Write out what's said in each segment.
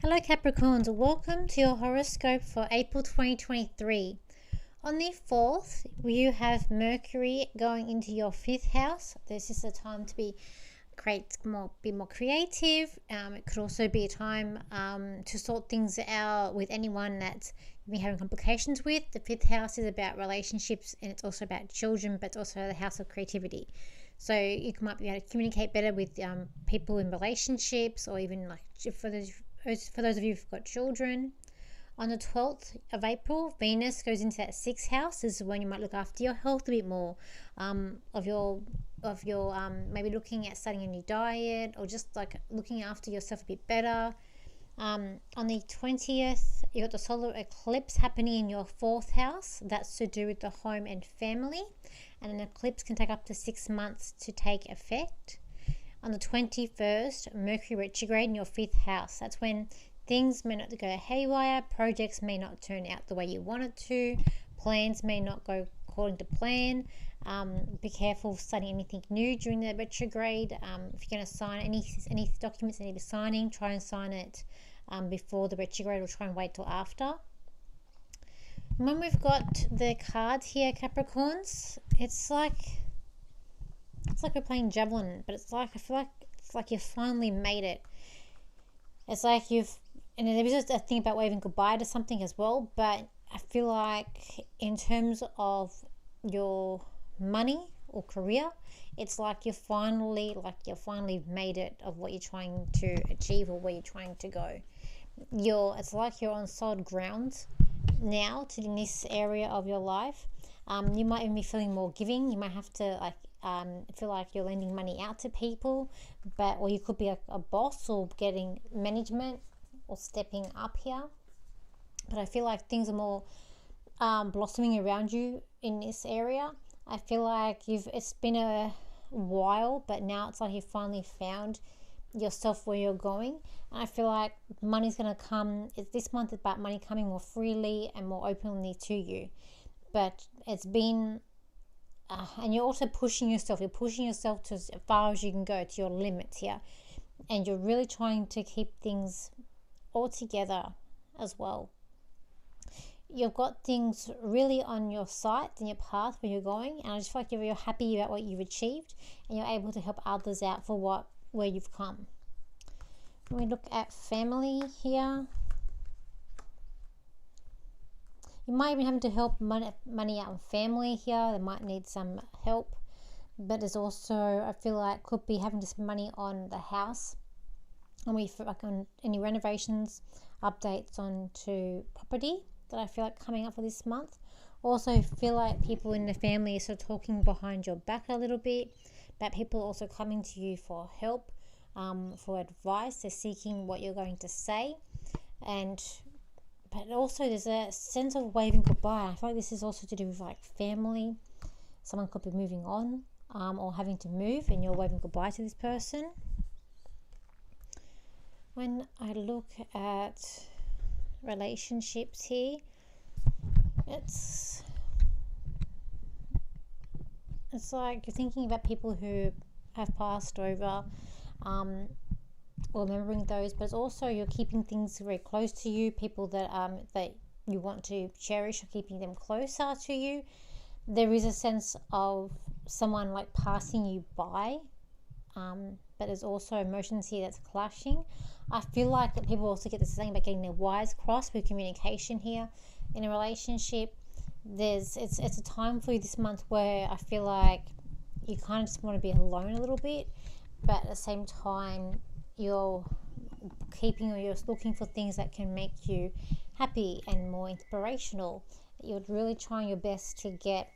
Hello Capricorns, welcome to your horoscope for April 2023. On the 4th, you have Mercury going into your 5th house. This is a time to be more creative. It could also be a time to sort things out with anyone that you've been having complications with. The 5th house is about relationships and it's also about children, but it's also the house of creativity. So you might be able to communicate better with people in relationships, or even like for those of you who've got children. On the 12th of April, Venus goes into that 6th house. This is when you might look after your health a bit more, maybe looking at starting a new diet, or just like looking after yourself a bit better. On the 20th, you got the solar eclipse happening in your 4th house. That's to do with the home and family, and an eclipse can take up to 6 months to take effect. On the 21st, Mercury retrograde in your 5th house. That's when things may not go haywire, projects may not turn out the way you want it to, plans may not go according to plan. Be careful starting anything new during the retrograde. If you're going to sign any documents that need to be signing, try and sign it before the retrograde, or try and wait till after. When we've got the cards here, Capricorns, it's like we're playing javelin, but I feel like it's like you've finally made it. It's like and there is just a thing about waving goodbye to something as well, but I feel like in terms of your money or career, it's like you've finally made it of what you're trying to achieve or where you're trying to go. It's like you're on solid ground now in this area of your life. You might even be feeling more giving. You might have to feel like you're lending money out to people, or you could be a boss or getting management or stepping up here. But I feel like things are more blossoming around you in this area. I feel like it's been a while, but now it's like you finally found yourself where you're going. And I feel like money's going to come. This month is about money coming more freely and more openly to you. But it's been and you're also pushing yourself. You're pushing yourself to as far as you can go, to your limits here. And you're really trying to keep things all together as well. You've got things really on your sight and your path where you're going. And I just feel like you're happy about what you've achieved. And you're able to help others out for where you've come. When we look at family here, you might even have to help money out with family here. They might need some help. But there's also, I feel like, could be having to spend money on the house. And on any renovations, updates onto property that I feel like coming up for this month. Also feel like people in the family are sort of talking behind your back a little bit. But people also coming to you for help, for advice. They're seeking what you're going to say. But also there's a sense of waving goodbye. I feel like this is also to do with like family. Someone could be moving on or having to move, and you're waving goodbye to this person. When I look at relationships here, it's like you're thinking about people who have passed over, or remembering those, but it's also you're keeping things very close to you. People that you want to cherish, are keeping them closer to you. There is a sense of someone like passing you by, but there's also emotions here that's clashing. I feel like that people also get this thing about getting their wires crossed with communication here in a relationship. It's a time for you this month where I feel like you kind of just want to be alone a little bit, but at the same time you're looking for things that can make you happy and more inspirational. You're really trying your best to get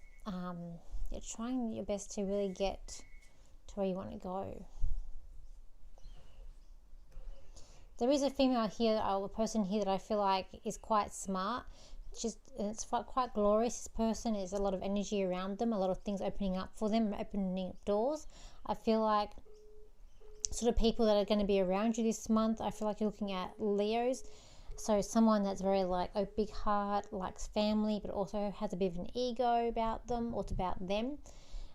really get to where you want to go. There is a female here, or a person here that I feel like is quite smart. It's quite glorious. This person is a lot of energy around them, a lot of things opening up for them, opening up doors. I feel like sort of people that are going to be around you this month, I feel like you're looking at Leos. So someone that's very like a big heart, likes family, but also has a bit of an ego about them, or it's about them.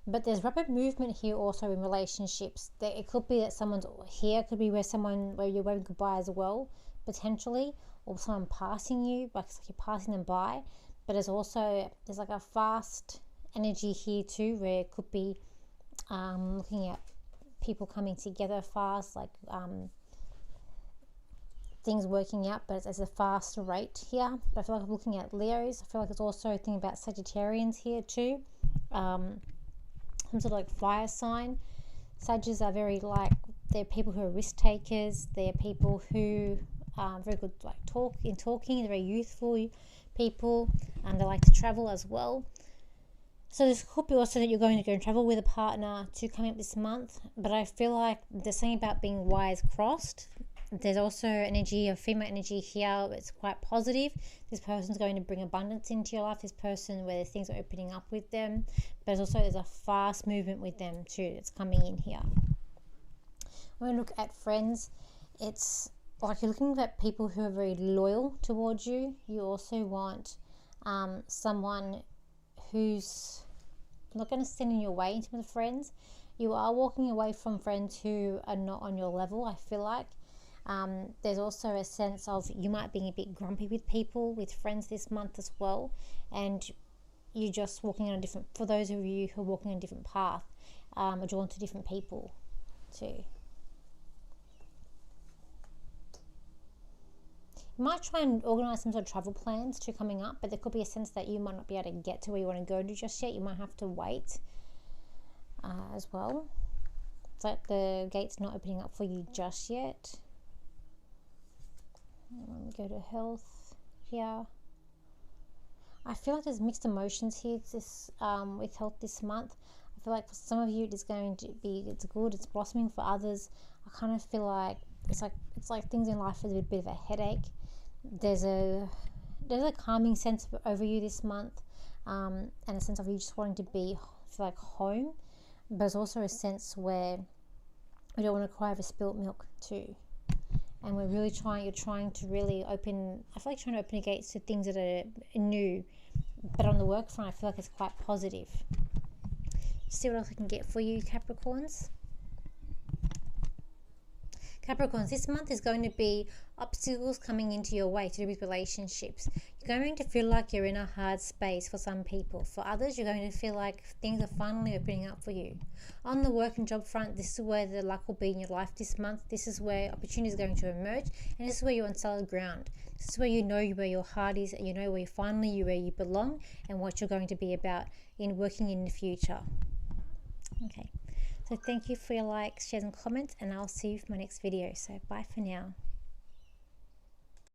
But there's rapid movement here also in relationships. It could be that someone's here, it could be where you're waving goodbye as well, potentially, or someone passing you, like it's like you're passing them by. But there's like a fast energy here too, where it could be looking at people coming together fast, like things working out, but it's a fast rate here. But I feel like I'm looking at Leos. I feel like it's also a thing about Sagittarians here too. Some sort of like fire sign. Sagittarians are very like, they're people who are risk takers. They're people who are very good like talking. They're very youthful people, and they like to travel as well. So this could be also that you're going to go and travel with a partner to coming up this month. But I feel like there's something about being wires crossed. There's also energy, a female energy here. It's quite positive. This person's going to bring abundance into your life. This person where things are opening up with them. But there's a fast movement with them too that's coming in here. When we look at friends, it's like you're looking at people who are very loyal towards you. You also want someone who's not going to stand in your way in terms of friends. You are walking away from friends who are not on your level, I feel like. There's also a sense of you might be a bit grumpy with people, with friends this month as well, and you're just walking on a different, for those of you who are walking on a different path, are drawn to different people too. You might try and organise some sort of travel plans too coming up, but there could be a sense that you might not be able to get to where you want to go to just yet. You might have to wait as well. It's like the gate's not opening up for you just yet. When we go to health here, I feel like there's mixed emotions here with health this month. I feel like for some of you it's going to be, it's good, it's blossoming. For others, I kind of feel like it's like things in life is a bit of a headache. There's a calming sense over you this month, and a sense of you just wanting to feel like home. But there's also a sense where we don't want to cry over spilt milk too. And you're trying to really open, I feel like trying to open the gates to things that are new. But on the work front, I feel like it's quite positive. See what else I can get for you, Capricorns. Capricorns, this month is going to be obstacles coming into your way to do with relationships. You're going to feel like you're in a hard space for some people. For others, you're going to feel like things are finally opening up for you. On the work and job front, this is where the luck will be in your life this month. This is where opportunity is going to emerge, and this is where you're on solid ground. This is where you know where your heart is, and you know where you belong, and what you're going to be about in working in the future. Okay. So thank you for your likes, shares and comments, and I'll see you for my next video. So bye for now.